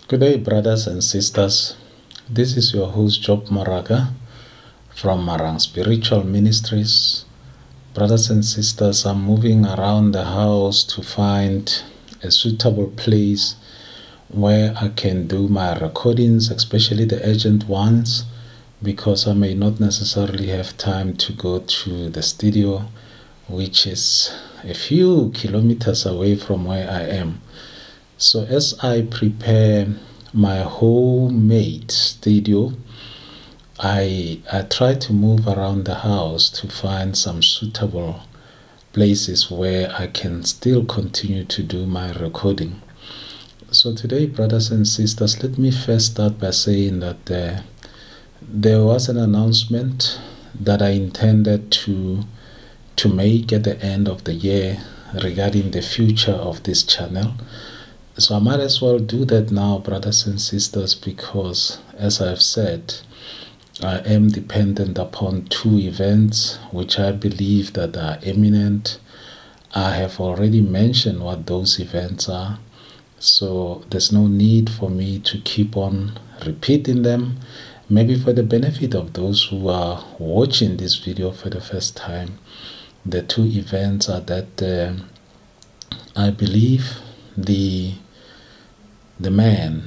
Good day, brothers and sisters. This is your host, Job Moraga from Marang Spiritual Ministries. Brothers and sisters, I'm moving around the house to find a suitable place where I can do my recordings, especially the urgent ones, because I may not necessarily have time to go to the studio, which is a few kilometers away from where I am. So as I prepare my homemade studio, I try to move around the house to find some suitable places where I can still continue to do my recording. So today, brothers and sisters, let me first start by saying that there was an announcement that I intended to make at the end of the year regarding the future of this channel. So I might as well do that now, brothers and sisters, because as I've said, I am dependent upon two events which I believe that are imminent. I have already mentioned what those events are, so there's no need for me to keep on repeating them. Maybe for the benefit of those who are watching this video for the first time, the two events are that I believe the man,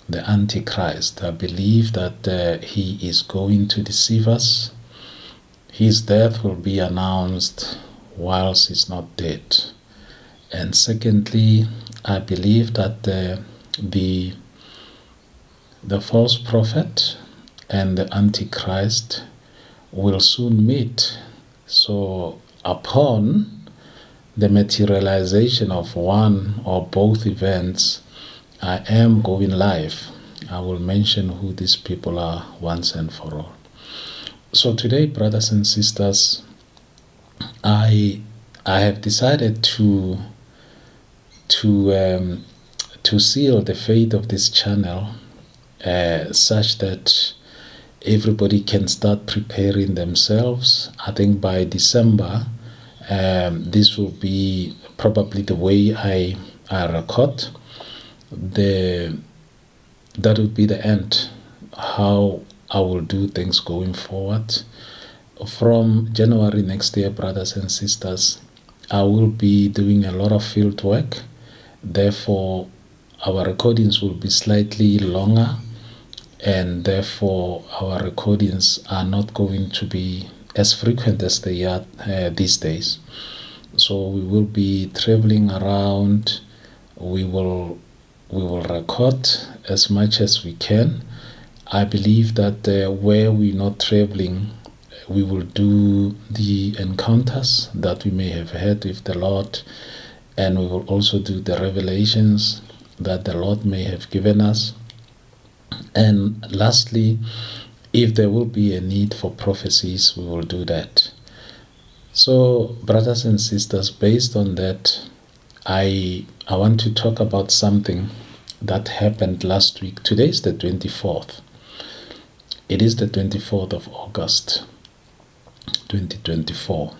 the Antichrist, I believe that he is going to deceive us. His death will be announced whilst he's not dead. And secondly, I believe that the false prophet and the Antichrist will soon meet. So upon the materialization of one or both events, I am going live. I will mention who these people are once and for all. So today, brothers and sisters, I have decided to seal the fate of this channel such that everybody can start preparing themselves. I think by December, this will be probably the way I record. That would be the end, how I will do things going forward. From January next year, brothers and sisters, I will be doing a lot of field work. Therefore, our recordings will be slightly longer, and therefore our recordings are not going to be as frequent as they are these days. So we will be traveling around. We will record as much as we can. I believe that where we're not traveling, we will do the encounters that we may have had with the Lord, and we will also do the revelations that the Lord may have given us. And lastly, if there will be a need for prophecies, we will do that. So, brothers and sisters, based on that, I want to talk about something that happened last week. Today is the 24th. It is the 24th of August, 2024.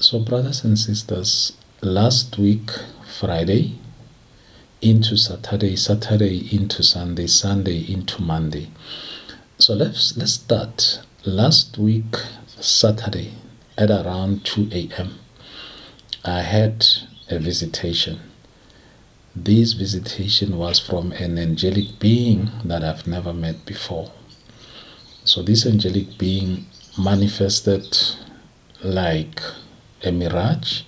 So, brothers and sisters, last week, Friday into Saturday, Saturday into Sunday, Sunday into Monday. So let's start. Last week, Saturday, at around 2 a.m., I had a visitation. This visitation was from an angelic being that I've never met before. So this angelic being manifested like a mirage.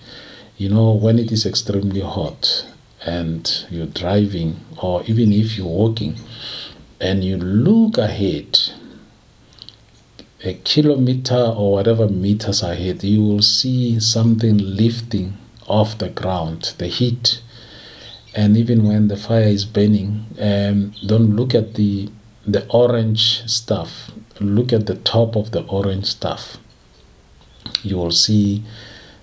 You know, when it is extremely hot and you're driving, or even if you're walking and you look ahead a kilometer or whatever meters ahead, you will see something lifting off the ground, the heat. And even when the fire is burning, don't look at the orange stuff, look at the top of the orange stuff. You will see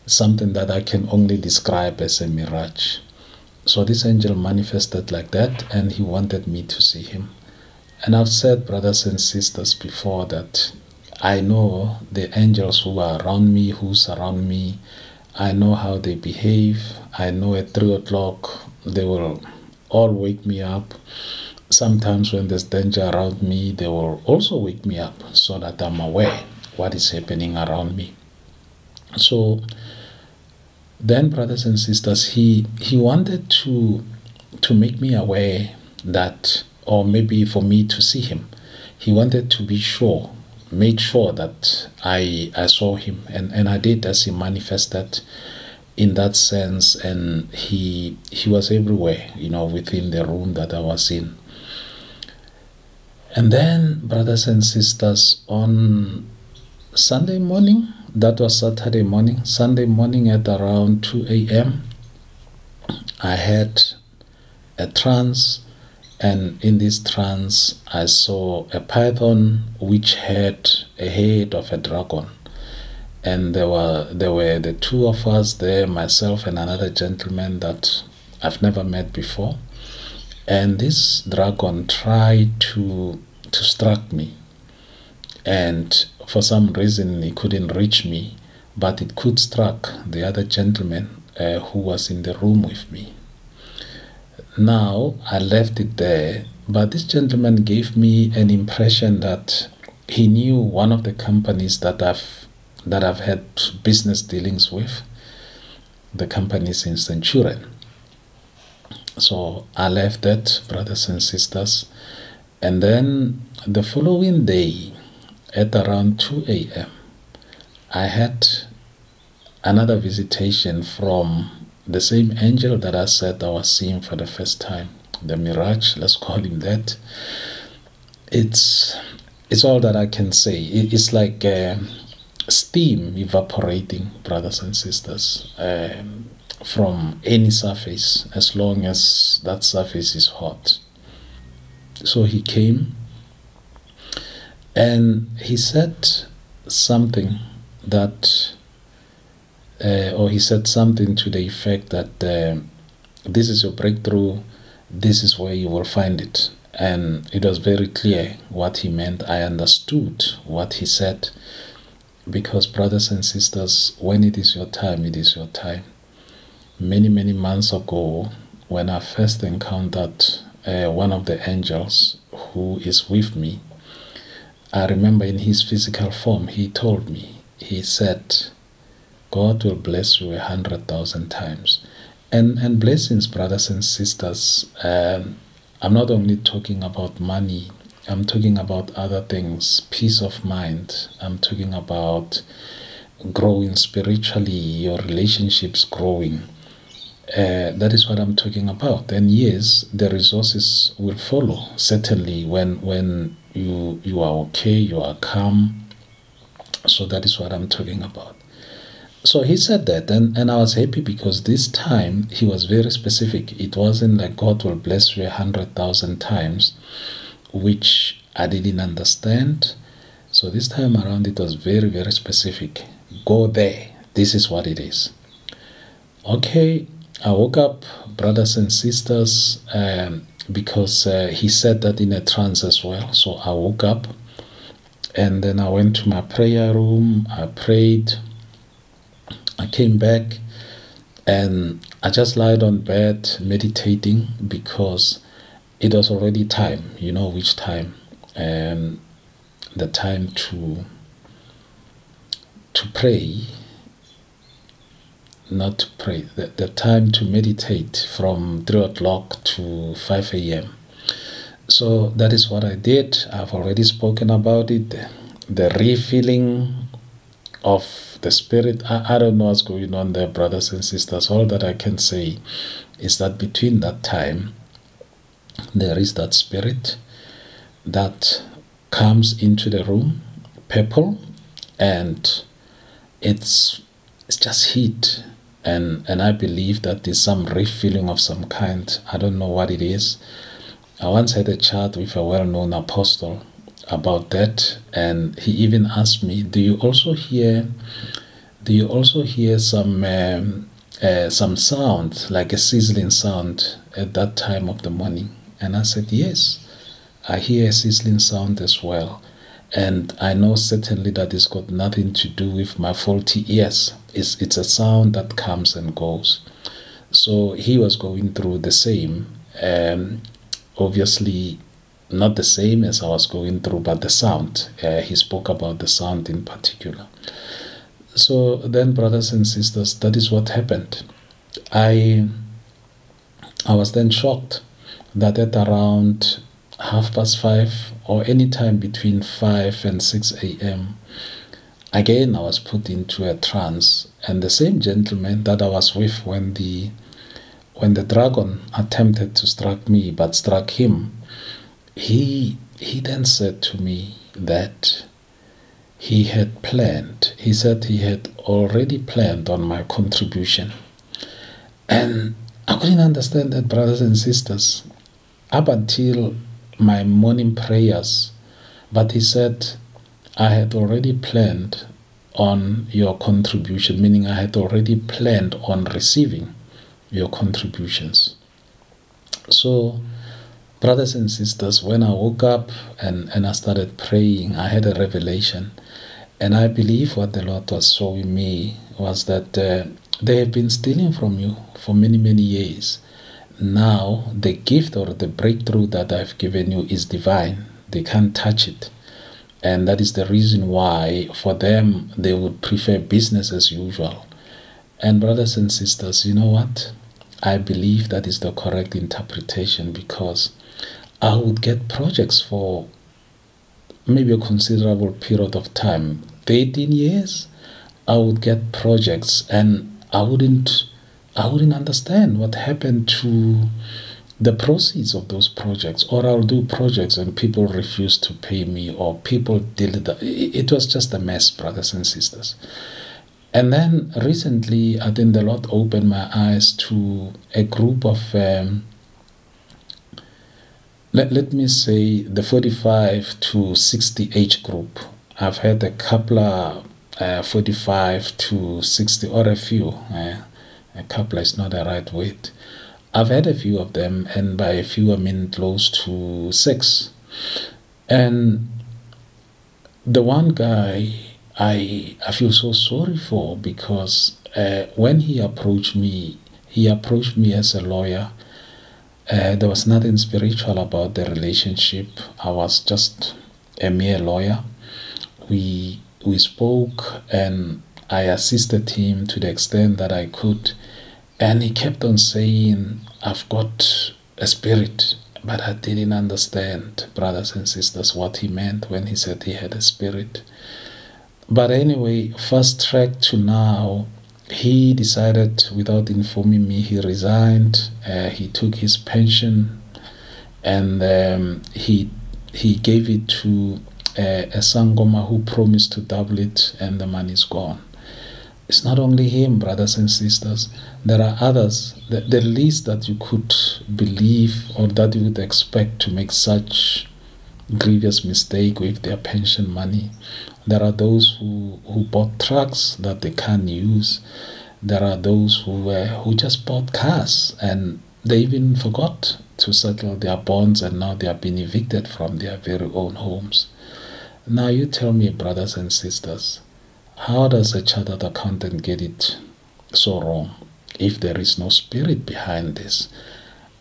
something that I can only describe as a mirage. So this angel manifested like that, and he wanted me to see him. And I've said, brothers and sisters, before that I know the angels who are around me, who surround me. I know how they behave. I know at 3 o'clock they will all wake me up. Sometimes when there's danger around me, they will also wake me up so that I'm aware what is happening around me. So then, brothers and sisters, he wanted to make me aware that, or maybe for me to see him. He wanted to be sure, made sure that I saw him, and I did, as he manifested in that sense. And he was everywhere, within the room that I was in. And then, brothers and sisters, on Sunday morning, that was Saturday morning, Sunday morning at around 2 a.m., I had a trance, and in this trance I saw a python which had a head of a dragon. And there were the two of us there, myself and another gentleman that I've never met before. And this dragon tried to strike me, and for some reason it couldn't reach me, but it could strike the other gentleman who was in the room with me. Now I left it there, but this gentleman gave me an impression that he knew one of the companies that I've had business dealings with, the companies in Centurion. So I left that, brothers and sisters. And then the following day at around 2 a.m., I had another visitation from the same angel that I said I was seeing for the first time, the Mirage, let's call him that. It's all that I can say. It's like steam evaporating, brothers and sisters, from any surface, as long as that surface is hot. So he came and he said something that, or he said something to the effect that this is your breakthrough, this is where you will find it. And it was very clear what he meant. I understood what he said, because, brothers and sisters, when it is your time, it is your time. Many, many months ago, when I first encountered one of the angels who is with me, I remember in his physical form, he told me, he said, God will bless you 100,000 times. And blessings, brothers and sisters, I'm not only talking about money, I'm talking about other things, peace of mind. I'm talking about growing spiritually, your relationships growing. That is what I'm talking about. And yes, the resources will follow, certainly, when you are okay, you are calm. So that is what I'm talking about. So he said that, and I was happy, because this time he was very specific. It wasn't like God will bless you 100,000 times, which I didn't understand. So this time around it was very, very specific. Go there. This is what it is. Okay, I woke up, brothers and sisters, because he said that in a trance as well. So I woke up, and then I went to my prayer room. I prayed. I came back, and I just lied on bed meditating, because it was already time. You know which time? The time to pray, not to pray, the time to meditate from 3 o'clock to 5 a.m. So that is what I did. I've already spoken about it. The refilling of the spirit. I don't know what's going on there, brothers and sisters. All that I can say is that between that time, there is that spirit that comes into the room, purple, and it's just heat. And I believe that there's some refilling of some kind. I don't know what it is. I once had a chat with a well-known apostle about that, and he even asked me, do you also hear some sound, like a sizzling sound at that time of the morning? And I said, yes, I hear a sizzling sound as well. And I know certainly that it's got nothing to do with my faulty ears. It's a sound that comes and goes. So he was going through the same, Obviously, not the same as I was going through, but the sound. He spoke about the sound in particular. So then, brothers and sisters, that is what happened. I was then shocked that at around 5:30 or any time between 5 and 6 a.m., again I was put into a trance, and the same gentleman that I was with when the dragon attempted to strike me but struck him, he then said to me that he said he had already planned on my contribution. And I couldn't understand that, brothers and sisters, up until my morning prayers. But he said, I had already planned on your contribution, meaning I had already planned on receiving your contributions. So, brothers and sisters, when I woke up and I started praying, I had a revelation. And I believe what the Lord was showing me was that they have been stealing from you for many, many years. Now, the gift or the breakthrough that I've given you is divine. They can't touch it. And that is the reason why, for them, they would prefer business as usual. And brothers and sisters, you know what? I believe that is the correct interpretation, because I would get projects for maybe a considerable period of time, 13 years. I would get projects, and I wouldn't understand what happened to the proceeds of those projects. Or I'll do projects and people refuse to pay me, or people it was just a mess, brothers and sisters. And then recently, I think the Lord opened my eyes to a group of let me say the 45 to 60 age group. I've had a couple of 45 to 60, or a few. A couple is not the right word. I've had a few of them, and by a few I mean close to 6. And the one guy I feel so sorry for, because when he approached me as a lawyer. There was nothing spiritual about the relationship. I was just a mere lawyer. We spoke, and I assisted him to the extent that I could. And he kept on saying, I've got a spirit. But I didn't understand, brothers and sisters, what he meant when he said he had a spirit. But anyway, fast track to now, he decided, without informing me, he resigned. He took his pension, and he gave it to a sangoma who promised to double it, and the money is gone. It's not only him, brothers and sisters. There are others. The least that you could believe or that you would expect to make such grievous mistake with their pension money. There are those who bought trucks that they can't use. There are those who just bought cars, and they even forgot to settle their bonds, and now they have been evicted from their very own homes. Now you tell me, brothers and sisters, how does a chartered accountant get it so wrong if there is no spirit behind this?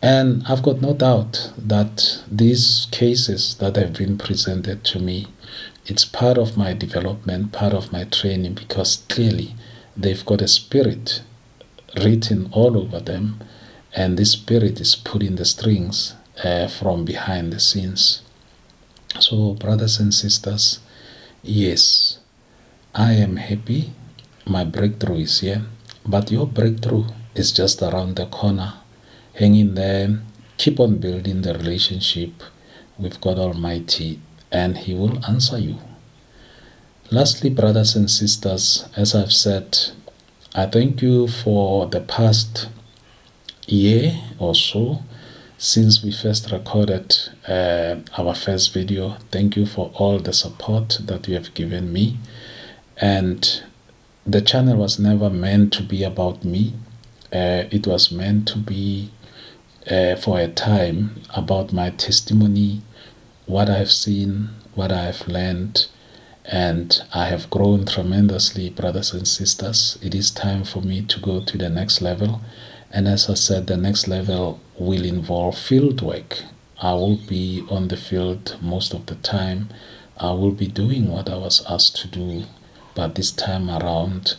And I've got no doubt that these cases that have been presented to me, it's part of my development, part of my training, because clearly they've got a spirit written all over them, and this spirit is pulling the strings from behind the scenes. So, brothers and sisters, yes, I am happy. My breakthrough is here, but your breakthrough is just around the corner. Hang in there, keep on building the relationship with God Almighty, and He will answer you. Lastly, brothers and sisters, as I've said, I thank you for the past year or so since we first recorded our first video. Thank you for all the support that you have given me. And the channel was never meant to be about me. It was meant to be for a time about my testimony, what I've seen, what I've learned, and I have grown tremendously, brothers and sisters. It is time for me to go to the next level, And as I said, the next level will involve field work. I will be on the field most of the time. I will be doing what I was asked to do, but this time around,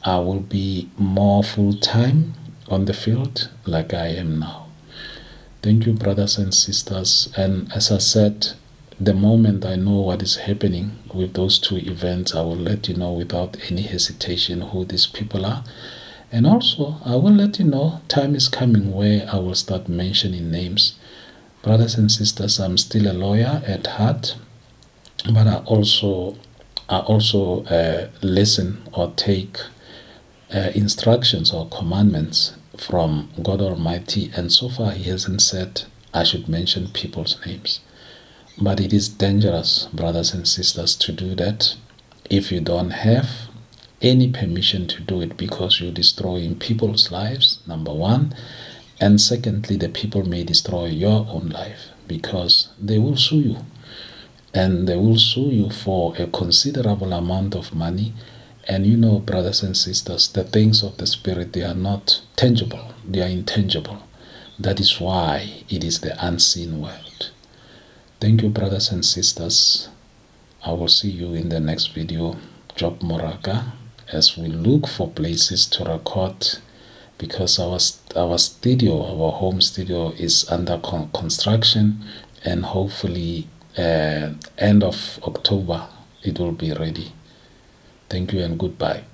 I will be more full-time on the field like I am now. Thank you, brothers and sisters. And as I said, the moment I know what is happening with those two events, I will let you know without any hesitation who these people are. And also, I will let you know time is coming where I will start mentioning names. Brothers and sisters, I'm still a lawyer at heart, but I also listen or take instructions or commandments from God Almighty, and so far He hasn't said I should mention people's names. But it is dangerous, brothers and sisters, to do that if you don't have any permission to do it, because you're destroying people's lives, number one, and secondly, the people may destroy your own life because they will sue you, and they will sue you for a considerable amount of money. And you know, brothers and sisters, the things of the Spirit, they are not tangible, they are intangible. That is why it is the unseen world. Thank you, brothers and sisters. I will see you in the next video, Job Moraka, as we look for places to record, because our home studio is under construction, and hopefully end of October it will be ready. Thank you and goodbye.